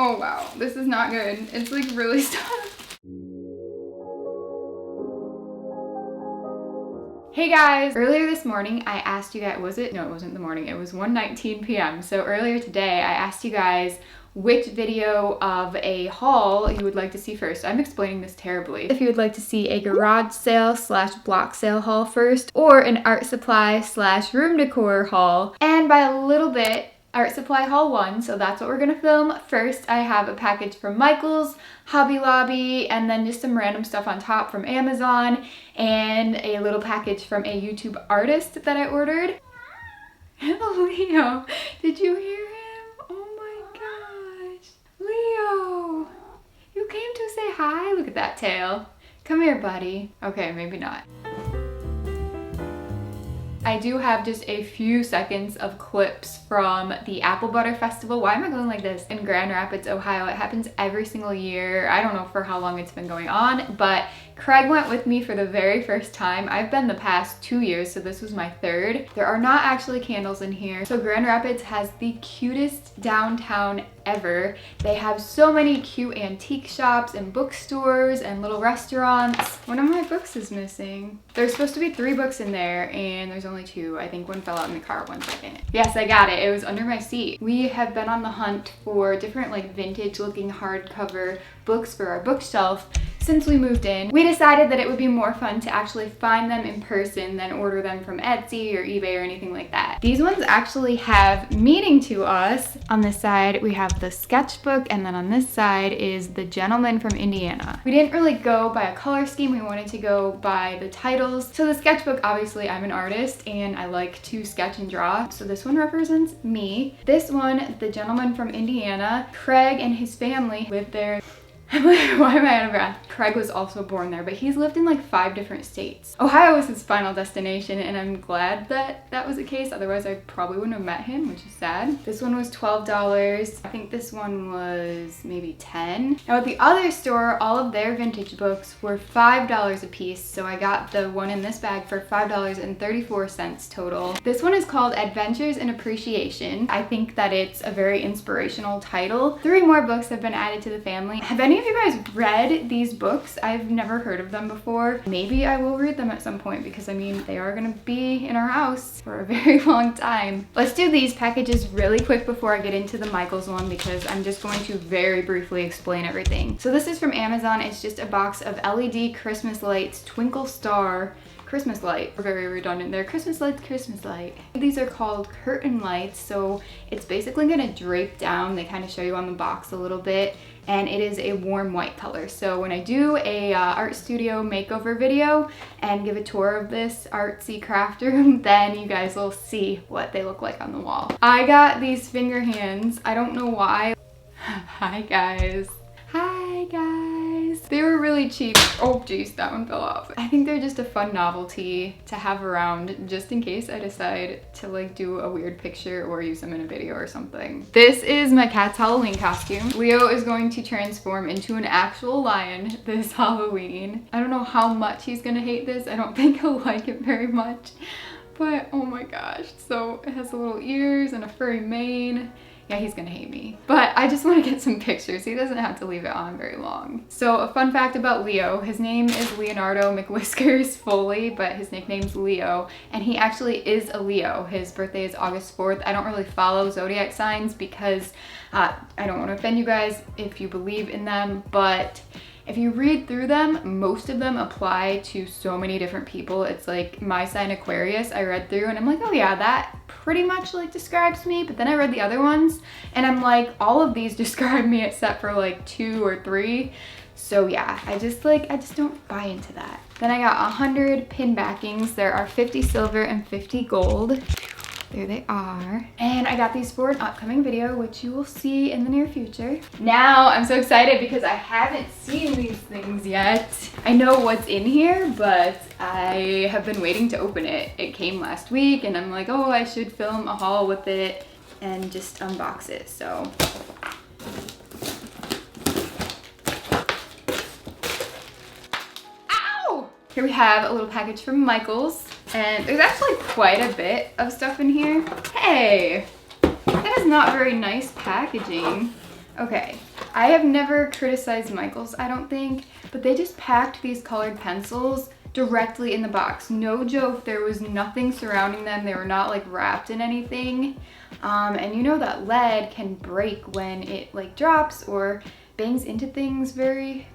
Oh wow, this is not good. It's like really stuck. Hey guys! Earlier this morning, I asked you guys, no, it wasn't the morning, it was 1:19 p.m. So earlier today, I asked you guys which video of a haul you would like to see first. I'm explaining this terribly. If you would like to see a garage sale / block sale haul first, or an art supply / room decor haul, and by a little bit, art supply haul 1, so that's what we're gonna film. First, I have a package from Michael's, Hobby Lobby, and then just some random stuff on top from Amazon, and a little package from a YouTube artist that I ordered. Hello, Leo. Did you hear him? Oh my gosh. Leo, you came to say hi? Look at that tail. Come here, buddy. Okay, maybe not. I do have just a few seconds of clips from the Apple Butter Festival. Why am I going like this? In Grand Rapids, Ohio. It happens every single year. I don't know for how long it's been going on, but Craig went with me for the very first time. I've been the past 2 years, so this was my third. There are not actually candles in here. So Grand Rapids has the cutest downtown ever. They have so many cute antique shops and bookstores and little restaurants. One of my books is missing. There's supposed to be 3 books in there and there's only 2. I think one fell out in the car 1 second. Yes, I got it. It was under my seat. We have been on the hunt for different like vintage looking hardcover books for our bookshelf since we moved in. We decided that it would be more fun to actually find them in person than order them from Etsy or eBay or anything like that. These ones actually have meaning to us. On this side, we have the sketchbook, and then on this side is the gentleman from Indiana. We didn't really go by a color scheme. We wanted to go by the titles. So the sketchbook, obviously I'm an artist and I like to sketch and draw. So this one represents me. This one, the gentleman from Indiana, Craig and his family lived there. Why am I out of breath? Craig was also born there, but he's lived in like 5 different states. Ohio was his final destination, and I'm glad that that was the case. Otherwise, I probably wouldn't have met him, which is sad. This one was $12. I think this one was maybe $10. Now at the other store, all of their vintage books were $5 a piece, so I got the one in this bag for $5.34 total. This one is called Adventures in Appreciation. I think that it's a very inspirational title. 3 more books have been added to the family. Have any of you guys read these books? I've never heard of them before. Maybe I will read them at some point because I mean, they are gonna be in our house for a very long time. Let's do these packages really quick before I get into the Michael's one because I'm just going to very briefly explain everything. So this is from Amazon. It's just a box of LED Christmas lights, Twinkle Star Christmas light. We're very redundant there. Christmas lights, Christmas light. These are called curtain lights, so it's basically gonna drape down. They kind of show you on the box a little bit, and it is a warm white color. So when I do a art studio makeover video and give a tour of this artsy craft room, then you guys will see what they look like on the wall. I got these finger hands. I don't know why. Hi guys. Hi guys. They were really cheap. Oh geez, that one fell off. I think they're just a fun novelty to have around just in case I decide to like do a weird picture or use them in a video or something. This is my cat's Halloween costume. Leo is going to transform into an actual lion this Halloween. I don't know how much he's gonna hate this. I don't think he'll like it very much, but oh my gosh. So it has little ears and a furry mane. Yeah, he's gonna hate me. But I just want to get some pictures. He doesn't have to leave it on very long. So a fun fact about Leo, his name is Leonardo McWhiskers Foley, but his nickname's Leo, and he actually is a Leo. His birthday is August 4th. I don't really follow zodiac signs because I don't want to offend you guys if you believe in them, but if you read through them, most of them apply to so many different people. It's like my sign Aquarius, I read through and I'm like, oh yeah, that pretty much like describes me. But then I read the other ones and I'm like, all of these describe me except for like 2 or 3. So yeah, I just don't buy into that. Then I got 100 pin backings. There are 50 silver and 50 gold. There they are. And I got these for an upcoming video, which you will see in the near future. Now I'm so excited because I haven't seen these things yet. I know what's in here, but I have been waiting to open it. It came last week and I'm like, oh, I should film a haul with it and just unbox it, so. Ow! Here we have a little package from Michael's. And there's actually quite a bit of stuff in here. Hey, that is not very nice packaging. Okay, I have never criticized Michaels, I don't think, but they just packed these colored pencils directly in the box. No joke, there was nothing surrounding them. They were not like wrapped in anything. And you know that lead can break when it like drops or bangs into things very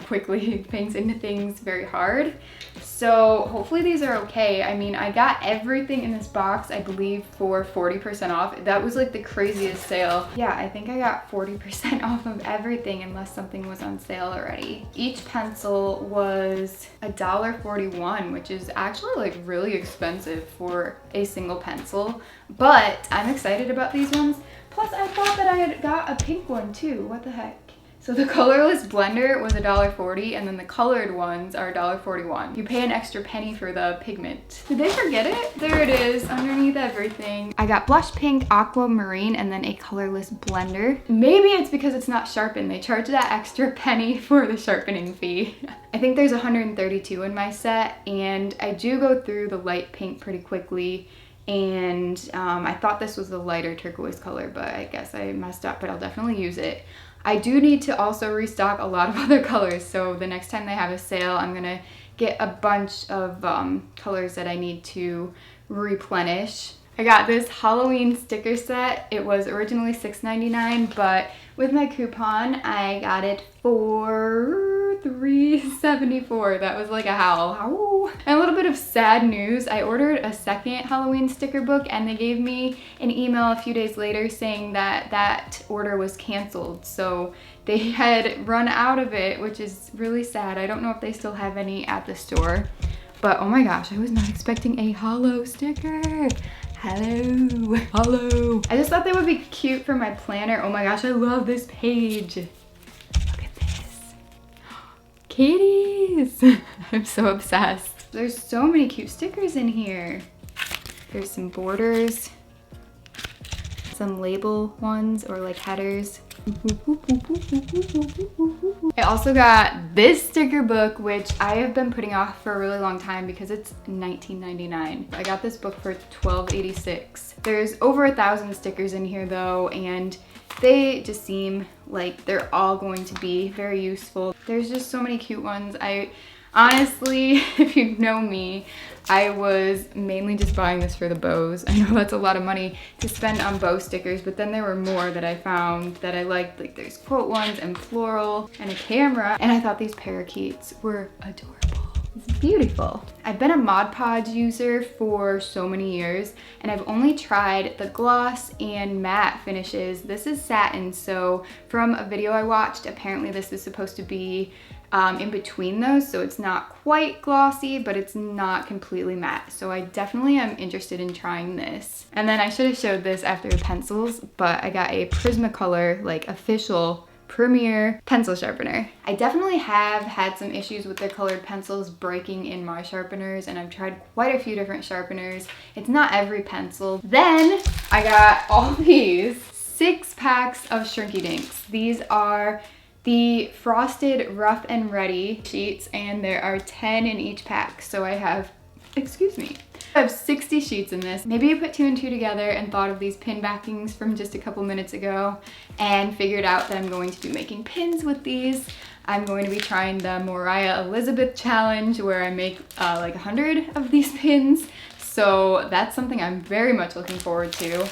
quickly, bangs into things very hard. So hopefully these are okay. I mean, I got everything in this box, I believe, for 40% off. That was like the craziest sale. Yeah, I think I got 40% off of everything unless something was on sale already. Each pencil was $1.41, which is actually like really expensive for a single pencil, but I'm excited about these ones. Plus I thought that I had got a pink one too. What the heck? So the colorless blender was $1.40 and then the colored ones are $1.41. You pay an extra penny for the pigment. Did they forget it? There it is underneath everything. I got blush pink, aquamarine, and then a colorless blender. Maybe it's because it's not sharpened. They charge that extra penny for the sharpening fee. I think there's 132 in my set and I do go through the light pink pretty quickly. And I thought this was the lighter turquoise color, but I guess I messed up, but I'll definitely use it. I do need to also restock a lot of other colors, so the next time they have a sale, I'm gonna get a bunch of colors that I need to replenish. I got this Halloween sticker set. It was originally $6.99, but with my coupon, I got it for $3.74. That was like a howl. Ow. And a little bit of sad news. I ordered a second Halloween sticker book and they gave me an email a few days later saying that that order was canceled. So they had run out of it, which is really sad. I don't know if they still have any at the store. But oh my gosh, I was not expecting a hollow sticker. Hello, hello. I just thought they would be cute for my planner. Oh my gosh, I love this page. Look at this. Kitties. I'm so obsessed. There's so many cute stickers in here. There's some borders, some label ones or like headers. I also got this sticker book, which I have been putting off for a really long time because it's $19.99. I got this book for $12.86. There's over 1,000 stickers in here though, and they just seem like they're all going to be very useful. There's just so many cute ones. I honestly, if you know me, I was mainly just buying this for the bows. I know that's a lot of money to spend on bow stickers, but then there were more that I found that I liked. Like there's quote ones and floral and a camera. And I thought these parakeets were adorable. It's beautiful. I've been a Mod Podge user for so many years and I've only tried the gloss and matte finishes. This is satin, so from a video I watched, apparently this is supposed to be in between those, so it's not quite glossy, but it's not completely matte. So I definitely am interested in trying this. And then I should have showed this after the pencils, but I got a Prismacolor, like official Premier pencil sharpener. I definitely have had some issues with the colored pencils breaking in my sharpeners, and I've tried quite a few different sharpeners. It's not every pencil. Then I got all these 6 packs of Shrinky Dinks. These are the frosted rough and ready sheets, and there are 10 in each pack. So I have, excuse me, I have 60 sheets in this. Maybe you put 2 and 2 together and thought of these pin backings from just a couple minutes ago and figured out that I'm going to be making pins with these. I'm going to be trying the Mariah Elizabeth challenge where I make like 100 of these pins. So that's something I'm very much looking forward to.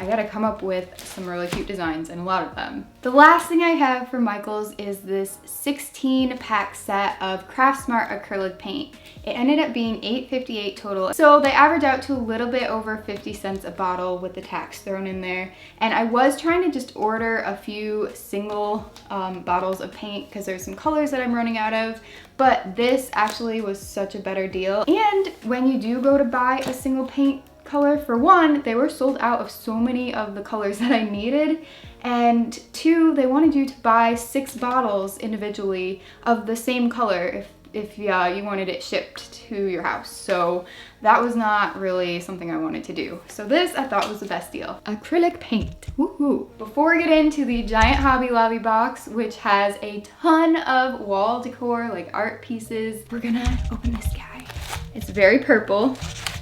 I gotta come up with some really cute designs, and a lot of them. The last thing I have for Michaels is this 16-pack set of Craftsmart acrylic paint. It ended up being $8.58 total. So they average out to a little bit over 50 cents a bottle with the tax thrown in there. And I was trying to just order a few single bottles of paint because there's some colors that I'm running out of. But this actually was such a better deal. And when you do go to buy a single paint color, for one, they were sold out of so many of the colors that I needed, and 2, they wanted you to buy 6 bottles individually of the same color if you wanted it shipped to your house. So that was not really something I wanted to do. So this I thought was the best deal. Acrylic paint. Woohoo! Before we get into the giant Hobby Lobby box, which has a ton of wall decor, like art pieces, we're gonna open this guy. It's very purple.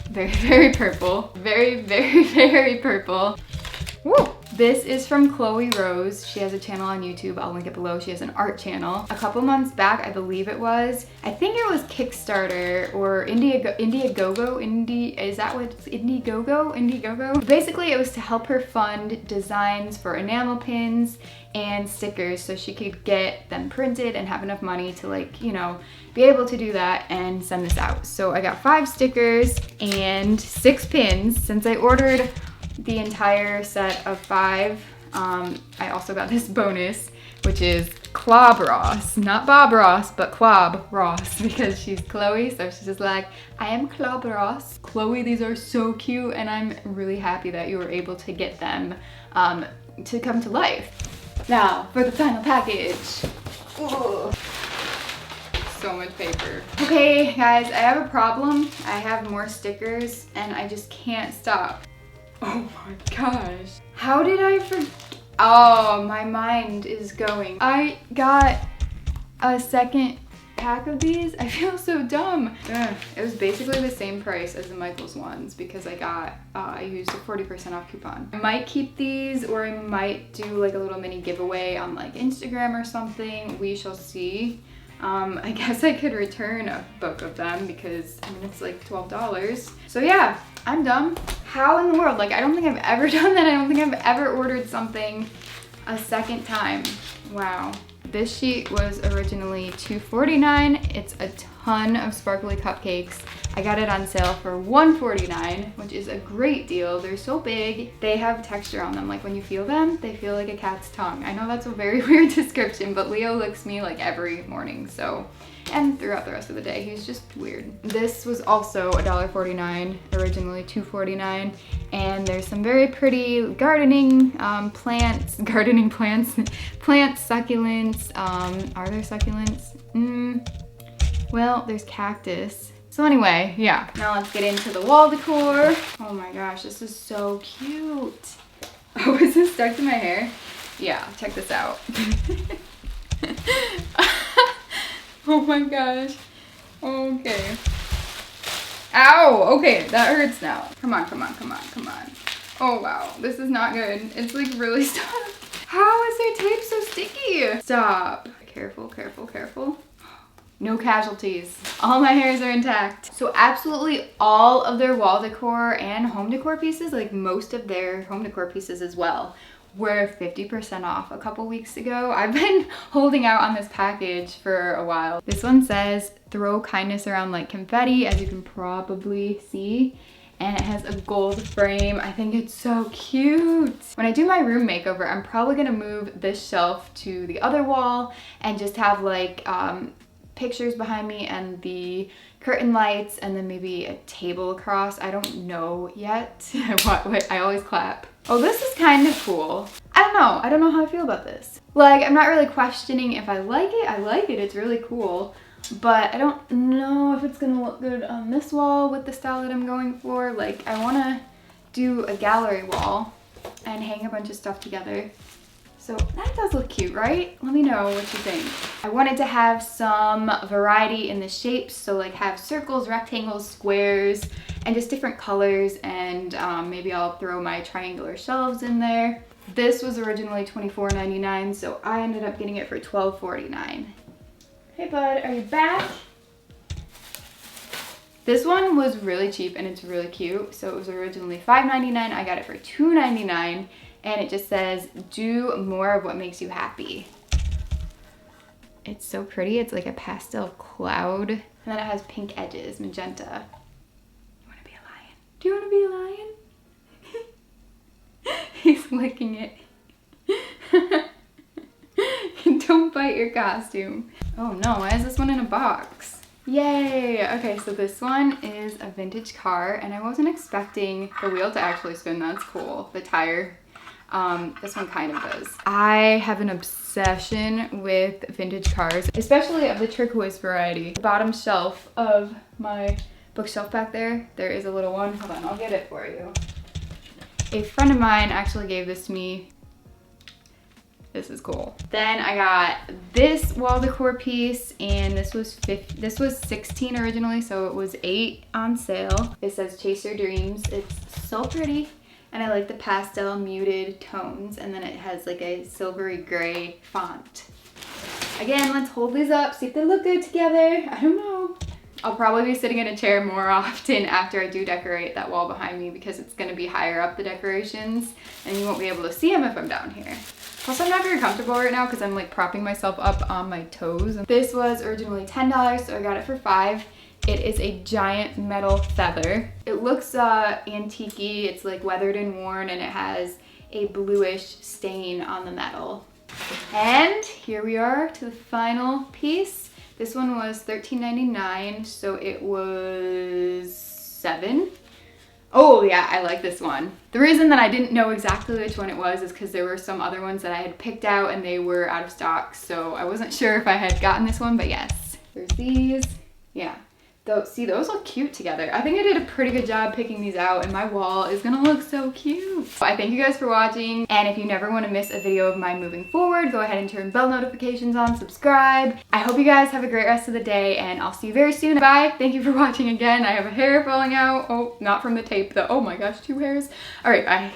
Very, very purple. Very, very, very purple. Woo! This is from Chloe Rose. She has a channel on YouTube. I'll link it below. She has an art channel. A couple months back, I believe it was. I think it was Kickstarter or Indiegogo. Is that what it's Indiegogo? Basically, it was to help her fund designs for enamel pins and stickers so she could get them printed and have enough money to, like, you know, be able to do that and send this out. So I got 5 stickers and 6 pins. Since I ordered the entire set of 5, I also got this bonus, which is Clob Ross. Not Bob Ross, but Clob Ross, because she's Chloe, so she's just like, I am Clob Ross. Chloe, these are so cute, and I'm really happy that you were able to get them to come to life. Now, for the final package. Ooh. So much paper. Okay, guys, I have a problem. I have more stickers, and I just can't stop. Oh my gosh. How did I forget? Oh, my mind is going. I got a second pack of these. I feel so dumb. Ugh. It was basically the same price as the Michaels ones because I used a 40% off coupon. I might keep these, or I might do like a little mini giveaway on like Instagram or something. We shall see. I guess I could return a book of them because, I mean, it's like $12. So yeah, I'm dumb. How in the world? Like, I don't think I've ever done that. I don't think I've ever ordered something a second time. Wow. This sheet was originally $2.49. It's a ton of sparkly cupcakes. I got it on sale for $1.49, which is a great deal. They're so big. They have texture on them. Like, when you feel them, they feel like a cat's tongue. I know that's a very weird description, but Leo licks me like every morning, so, and throughout the rest of the day. He's just weird. This was also $1.49, originally $2.49, and there's some very pretty gardening plants, succulents. Are there succulents? Well, there's cactus. So anyway, yeah. Now let's get into the wall decor. Oh my gosh, this is so cute. Oh, is this stuck to my hair? Yeah, check this out. Oh my gosh. Okay. Ow! Okay, that hurts now. Come on, come on, come on, come on. Oh wow, this is not good. It's like really stuck. How is their tape so sticky? Stop. Careful, careful, careful. No casualties. All my hairs are intact. So absolutely all of their wall decor and home decor pieces, like most of their home decor pieces as well, were 50% off a couple weeks ago. I've been holding out on this package for a while. This one says, throw kindness around like confetti, as you can probably see. And it has a gold frame. I think it's so cute. When I do my room makeover, I'm probably gonna move this shelf to the other wall and just have like pictures behind me and the curtain lights and then maybe a table across. I don't know yet. What? I always clap. Oh, this is kind of cool. I don't know how I feel about this. Like, I'm not really questioning if I like it. I like it, it's really cool. But I don't know if it's gonna look good on this wall with the style that I'm going for. Like, I wanna do a gallery wall and hang a bunch of stuff together. So that does look cute, right? Let me know what you think. I wanted to have some variety in the shapes, so like have circles, rectangles, squares, and just different colors, and maybe I'll throw my triangular shelves in there. This was originally $24.99, so I ended up getting it for $12.49. Hey bud, are you back? This one was really cheap and it's really cute. So it was originally $5.99, I got it for $2.99. And it just says, do more of what makes you happy. It's so pretty. It's like a pastel cloud. And then it has pink edges, magenta. You wanna be a lion? Do you wanna be a lion? He's licking it. Don't bite your costume. Oh no, why is this one in a box? Yay! Okay, so this one is a vintage car, and I wasn't expecting the wheel to actually spin. That's cool. The tire. This one kind of does. I have an obsession with vintage cars, especially of the turquoise variety. The bottom shelf of my bookshelf back there, there is a little one. Hold on, I'll get it for you. A friend of mine actually gave this to me. This is cool. Then I got this wall decor piece, and this was $16 originally, so it was $8 on sale. It says Chase Your Dreams. It's so pretty. and I like the pastel muted tones, and then it has like a silvery gray font. Again, let's hold these up, see if they look good together. I don't know. I'll probably be sitting in a chair more often after I do decorate that wall behind me because it's going to be higher up the decorations and you won't be able to see them if I'm down here. Plus, I'm not very comfortable right now because I'm like propping myself up on my toes. This was originally $10, so I got it for $5. It is a giant metal feather. It looks antique-y, it's like weathered and worn, and it has a bluish stain on the metal. And here we are to the final piece. This one was $13.99, so it was $7. Oh yeah, I like this one. The reason that I didn't know exactly which one it was is because there were some other ones that I had picked out and they were out of stock, so I wasn't sure if I had gotten this one, but yes. There's these. Yeah. See, those look cute together. I think I did a pretty good job picking these out, and my wall is gonna look so cute. I thank you guys for watching, and if you never want to miss a video of mine moving forward, go ahead and turn bell notifications on, subscribe. I hope you guys have a great rest of the day, and I'll see you very soon. Bye. Thank you for watching again. I have a hair falling out. Oh, not from the tape though. Oh my gosh, 2 hairs. All right, bye.